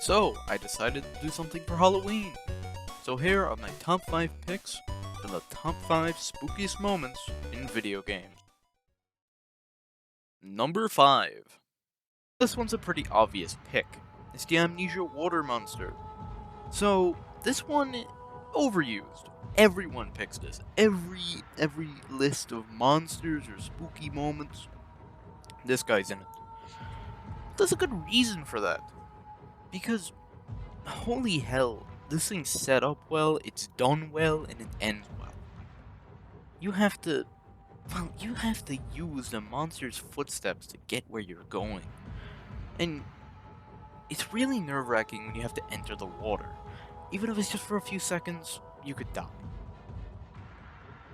So, I decided to do something for Halloween. So here are my top 5 picks for the top 5 spookiest moments in video games. Number 5. This one's a pretty obvious pick. It's the Amnesia Water Monster. So, this one, overused. Everyone picks this. Every list of monsters or spooky moments, this guy's in it. There's a good reason for that. Because holy hell, this thing's set up well, it's done well, and it ends well. You have to, you have to use the monster's footsteps to get where you're going. And it's really nerve-wracking when you have to enter the water. Even if it's just for a few seconds, you could die.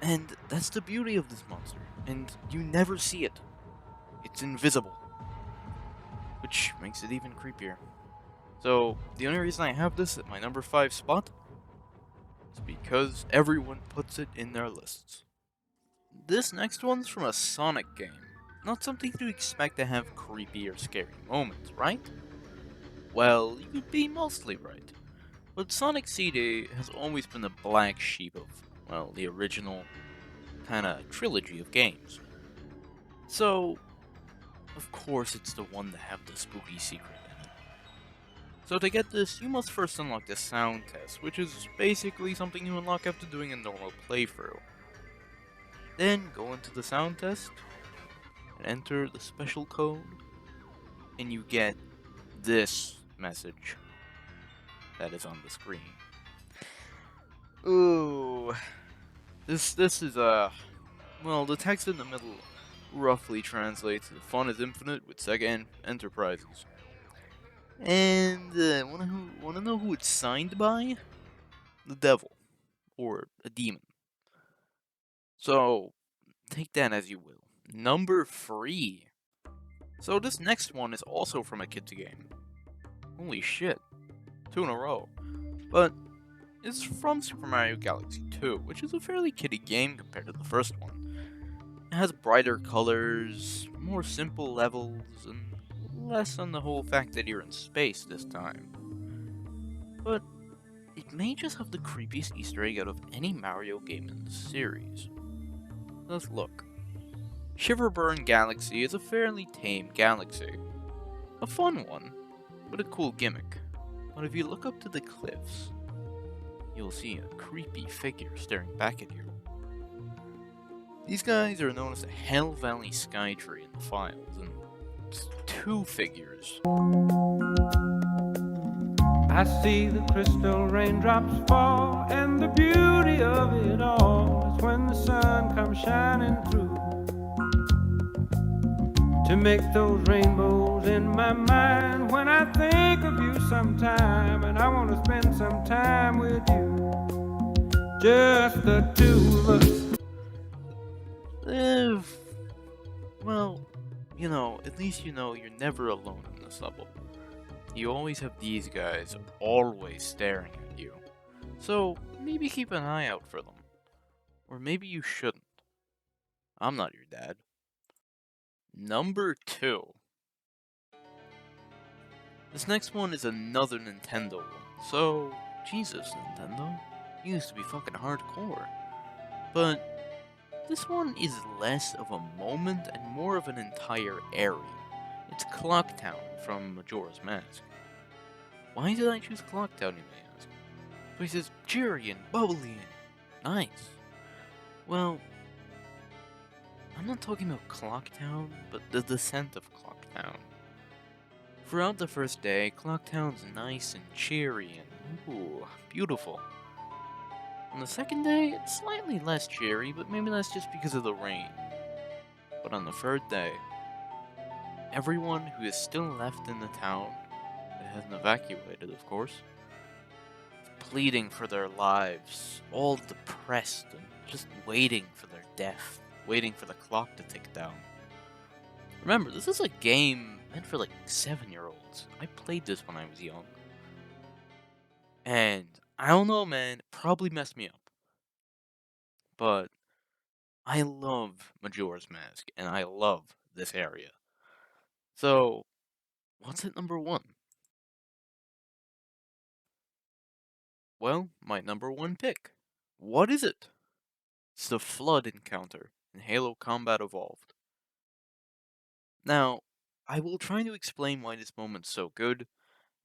And that's the beauty of this monster, and you never see it. It's invisible, which makes it even creepier. So, the only reason I have this at my number 5 spot is because everyone puts it in their lists. This next one's from a Sonic game. Not something to expect to have creepy or scary moments, right? Well, you'd be mostly right. But Sonic CD has always been the black sheep of, well, the original kinda trilogy of games. So, of course it's the one to have the spooky secret in it. So to get this, you must first unlock the sound test, which is basically something you unlock after doing a normal playthrough. Then go into the sound test, and enter the special code, and you get this message that is on the screen. Ooh. This is, well, the text in the middle roughly translates to "Fun is infinite with Sega Enterprises." And, wanna know who it's signed by? The devil. Or a demon. So, take that as you will. Number 3. So this next one is also from a kids game. Holy shit. 2 in a row. But it's from Super Mario Galaxy 2, which is a fairly kiddie game compared to the first one. It has brighter colors, more simple levels, and less on the whole fact that you're in space this time. But it may just have the creepiest Easter egg out of any Mario game in the series. Let's look. Shiverburn Galaxy is a fairly tame galaxy. A fun one, with a cool gimmick. But if you look up to the cliffs, you'll see a creepy figure staring back at you. These guys are known as the Hell Valley Skytree in the files, and it's 2 figures. I see the crystal raindrops fall, and the beauty of it all is when the sun comes shining through to make those rainbows in my mind when I think of you sometime, and I want to spend some time with you, just the 2 of us. Well, at least you know you're never alone in this level. You always have these guys always staring at you. So, maybe keep an eye out for them. Or maybe you shouldn't. I'm not your dad. Number 2. This next one is another Nintendo one. So, Jesus, Nintendo. You used to be fucking hardcore. But this one is less of a moment and more of an entire area. It's Clock Town from Majora's Mask. Why did I choose Clock Town, you may ask? So he says cheery and bubbly and nice. Well, I'm not talking about Clock Town, but the descent of Clock Town. Throughout the first day, Clock Town's nice and cheery and, ooh, beautiful. On the second day, it's slightly less cheery, but maybe that's just because of the rain. But on the third day, everyone who is still left in the town, that hasn't evacuated of course, pleading for their lives, all depressed and just waiting for their death, waiting for the clock to tick down. Remember, this is a game meant for like 7-year-olds. I played this when I was young. And I don't know, man, it probably messed me up. But I love Majora's Mask, and I love this area. So, what's at number 1? Well, my number one pick. What is it? It's the Flood encounter in Halo Combat Evolved. Now, I will try to explain why this moment's so good,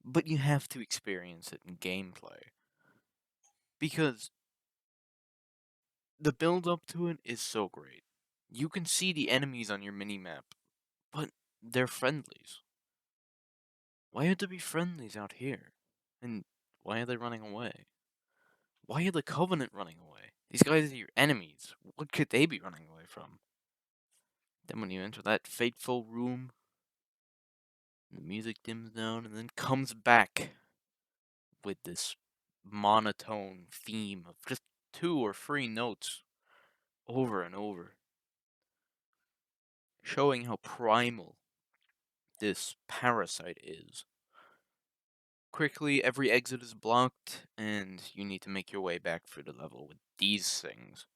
but you have to experience it in gameplay. Because the build up to it is so great. You can see the enemies on your minimap, but they're friendlies. Why would there be friendlies out here? And why are they running away? Why are the Covenant running away? These guys are your enemies. What could they be running away from? Then when you enter that fateful room, the music dims down and then comes back with this monotone theme of just 2 or 3 notes over and over, showing how primal this parasite is. Quickly, every exit is blocked, and you need to make your way back through the level with these things.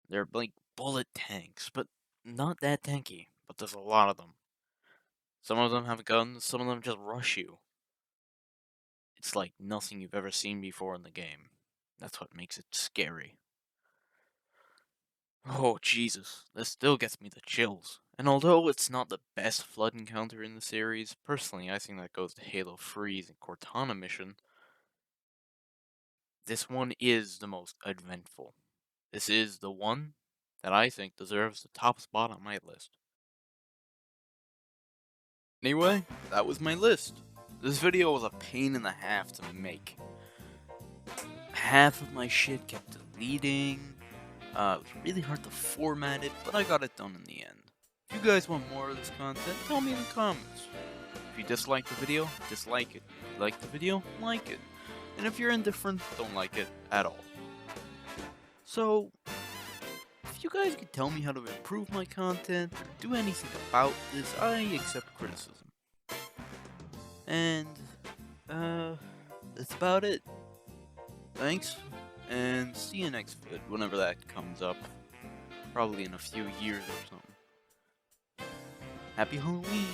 They're like bullet tanks, but not that tanky, but there's a lot of them. Some of them have guns, some of them just rush you. It's like nothing you've ever seen before in the game. That's what makes it scary. Oh, Jesus, this still gets me the chills. And although it's not the best Flood encounter in the series, personally I think that goes to Halo 3's Cortana mission. This one is the most eventful. This is the one that I think deserves the top spot on my list. Anyway, that was my list. This video was a pain in the half to make. Half of my shit kept deleting. It was really hard to format it, but I got it done in the end. If you guys want more of this content, tell me in the comments. If you dislike the video, dislike it. If you like the video, like it. And if you're indifferent, don't like it at all. So, if you guys could tell me how to improve my content, or do anything about this, I accept criticism. And, that's about it. Thanks, and see you next vid, whenever that comes up. Probably in a few years or something. Happy Halloween!